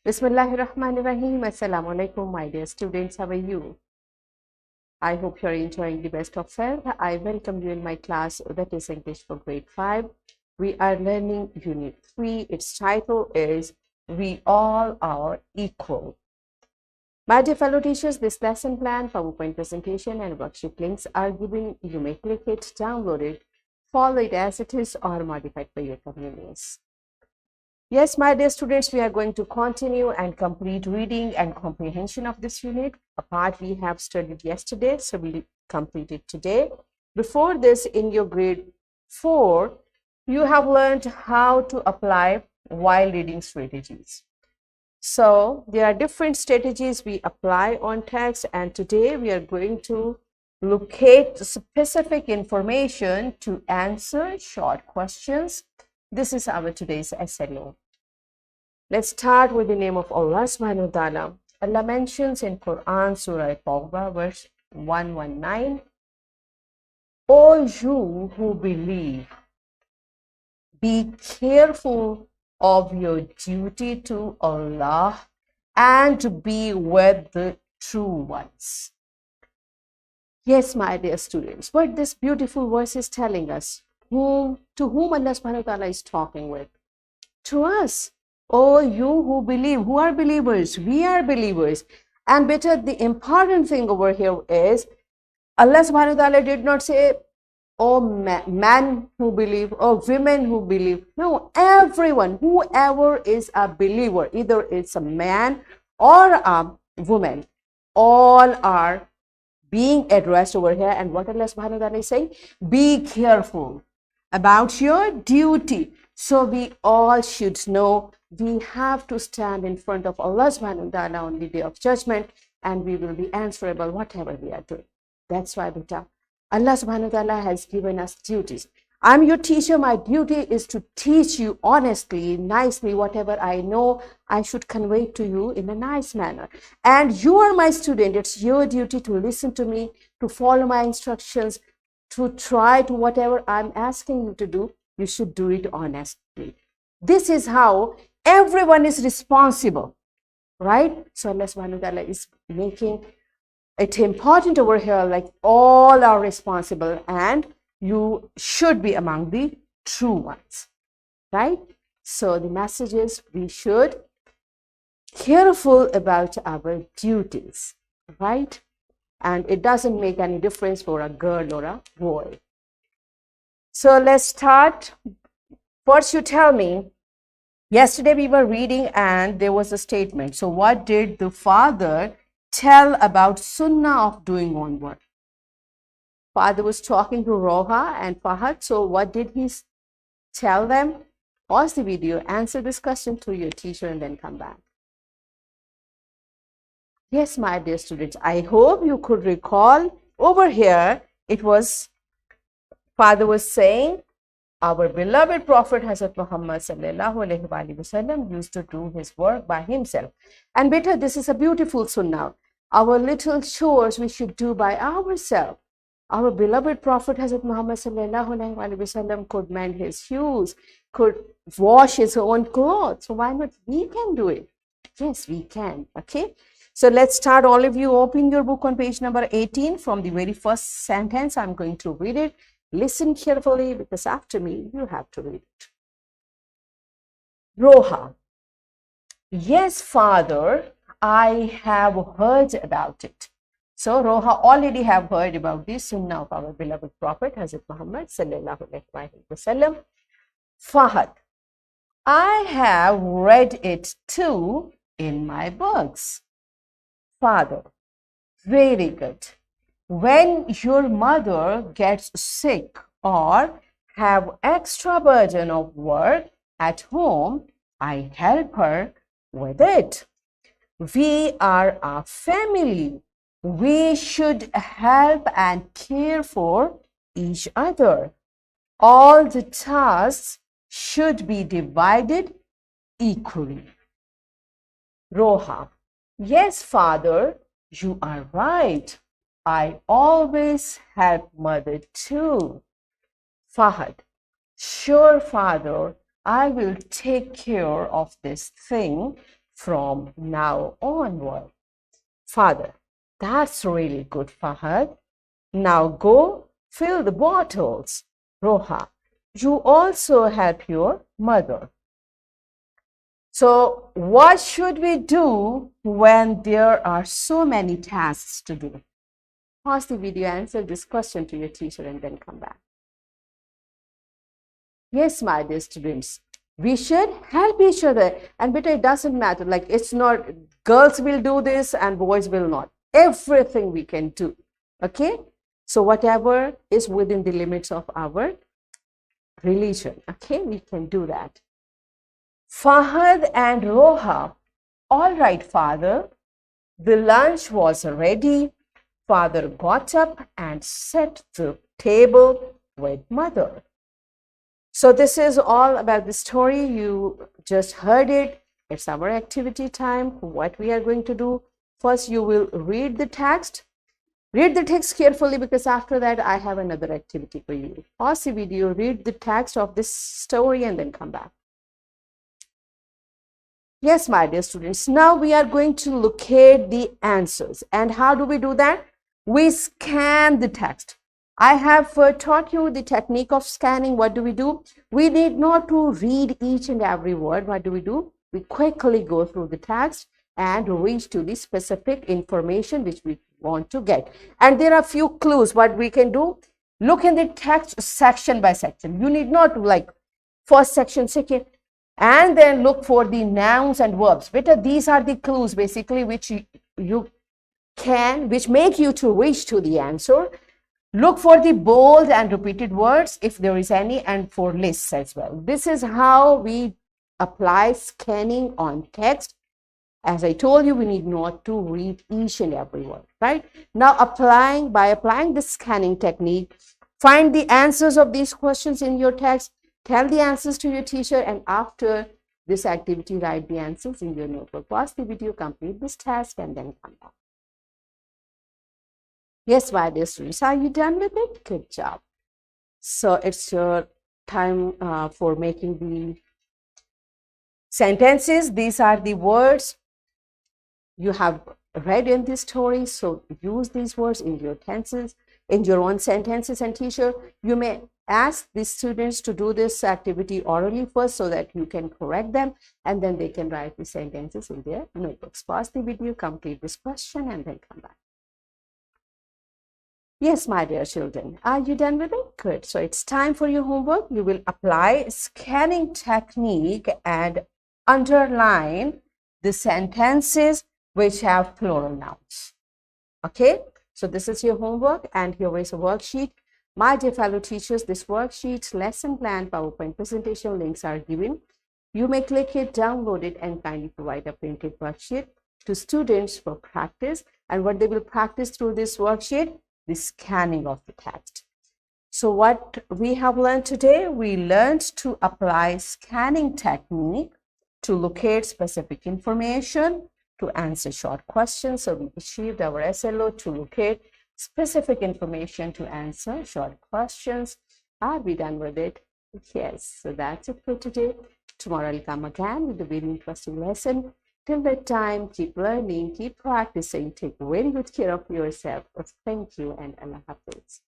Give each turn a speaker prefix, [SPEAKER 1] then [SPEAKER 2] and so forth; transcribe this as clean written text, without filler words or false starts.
[SPEAKER 1] Bismillahirrahmanirrahim. Assalamu alaikum, my dear students. How are you? I hope you're enjoying the best of health. I welcome you in my class, that is English for grade 5. We are learning Unit 3. Its title is We All Are Equal. My dear fellow teachers, this lesson plan, PowerPoint presentation, and worksheet links are given. You may click it, download it, follow it as it is, or modify it for your convenience. Yes, my dear students, we are going to continue and complete reading and comprehension of this unit. A part we have studied yesterday, so we'll complete it today. Before this, in your grade 4, you have learned how to apply while reading strategies. So there are different strategies we apply on text, and today we are going to locate specific information to answer short questions. This is our today's SLO. Let's start with the name of Allah subhanahu wa ta'ala. Allah mentions in Quran, Surah Tawbah, verse 119, O you who believe, be careful of your duty to Allah and be with the true ones. Yes, my dear students, what this beautiful verse is telling us, to whom Allah subhanahu wa ta'ala is talking with? To us. Oh, you who believe, who are believers? We are believers. And better, the important thing over here is, Allah subhanahu wa ta'ala did not say, oh, man who believe, or women who believe. No, everyone, whoever is a believer, either it's a man or a woman, all are being addressed over here. And what Allah subhanahu wa ta'ala is saying, be careful about your duty. So we all should know we have to stand in front of Allah subhanahu wa ta'ala on the day of judgment, and we will be answerable whatever we are doing. That's why, beta, Allah subhanahu wa ta'ala has given us duties. I'm your teacher. My duty is to teach you honestly, nicely, whatever I know, I should convey to you in a nice manner. And you are my student. It's your duty to listen to me, to follow my instructions, to try to whatever I'm asking you to do, you should do it honestly. This is how everyone is responsible, right? So Allah subhanahu wa ta'ala is making it important over here, like all are responsible and you should be among the true ones, right? So the message is we should careful about our duties, right? And it doesn't make any difference for a girl or a boy. So let's start. First, you tell me, yesterday we were reading and there was a statement. So what did the father tell about sunnah of doing homework? Father was talking to Roha and Fahad. So what did he tell them? Pause the video, answer this question to your teacher, and then come back. Yes, my dear students, I hope you could recall over here, it was, Father was saying, our beloved Prophet Hazrat Muhammad sallallahu alaihi wasallam used to do his work by himself. And better, this is a beautiful sunnah. Our little chores we should do by ourselves. Our beloved Prophet Hazrat Muhammad sallallahu alaihi wasallam could mend his shoes, could wash his own clothes. So why not we can do it? Yes, we can. Okay. So let's start. All of you open your book on page number 18 from the very first sentence. I'm going to read it. Listen carefully because after me, you have to read it. Roha. Yes, father, I have heard about it. So Roha already have heard about this sunnah of our beloved Prophet Hazrat Muhammad sallallahu alaihi wasallam. Fahad. I have read it too in my books. Father. Very good. When your mother gets sick or have extra burden of work at home, I help her with it. We are a family. We should help and care for each other. All the tasks should be divided equally. Roha. Yes, father, you are right. I always help mother too. Fahad. Sure, father, I will take care of this thing from now onward. Father, that's really good, Fahad. Now go fill the bottles. Roha, you also help your mother. So what should we do when there are so many tasks to do? Pause the video, answer this question to your teacher, and then come back. Yes, my dear students, we should help each other. And beta, it doesn't matter. Like, it's not girls will do this and boys will not. Everything we can do. Okay? So whatever is within the limits of our religion, okay, we can do that. Fahad and Roha, all right, father. The lunch was ready. Father got up and set the table with mother. So this is all about the story. You just heard it. It's our activity time. What we are going to do, first you will read the text. Read the text carefully, because after that I have another activity for you. Pause the video, read the text of this story, and then come back. Yes, my dear students, now we are going to locate the answers. And how do we do that? We scan the text. I have taught you the technique of scanning. What do? We need not to read each and every word. What do? We quickly go through the text and reach to the specific information which we want to get. And there are few clues. What we can do? Look in the text section by section. You need not like first section, second, and then look for the nouns and verbs. Beta, these are the clues basically which which make you to reach to the answer. Look for the bold and repeated words if there is any, and for lists as well. This is how we apply scanning on text. As I told you, we need not to read each and every word, right? Now, by applying the scanning technique, find the answers of these questions in your text, tell the answers to your teacher, and after this activity, write the answers in your notebook. Pause the video, complete this task, and then come back. Yes, my dear students, are you done with it? Good job. So it's your time for making the sentences. These are the words you have read in this story. So use these words in your tenses, in your own sentences. And teacher, you may ask the students to do this activity orally first so that you can correct them, and then they can write the sentences in their notebooks. Pause the video, complete this question, and then come back. Yes, my dear children, are you done with it? Good. So it's time for your homework. You will apply scanning technique and underline the sentences which have plural nouns. Okay, so this is your homework, and here is a worksheet. My dear fellow teachers, this worksheet, lesson plan, PowerPoint presentation links are given. You may click it, download it, and kindly provide a printed worksheet to students for practice. And what they will practice through this worksheet? The scanning of the text. So what we have learned today, we learned to apply scanning technique to locate specific information, to answer short questions. So we achieved our SLO to locate specific information to answer short questions. Are we done with it? Yes. So that's it for today. Tomorrow I'll come again with a very interesting lesson. Till that time, keep learning, keep practicing, take very good care of yourself. Thank you, and Allah Hafiz.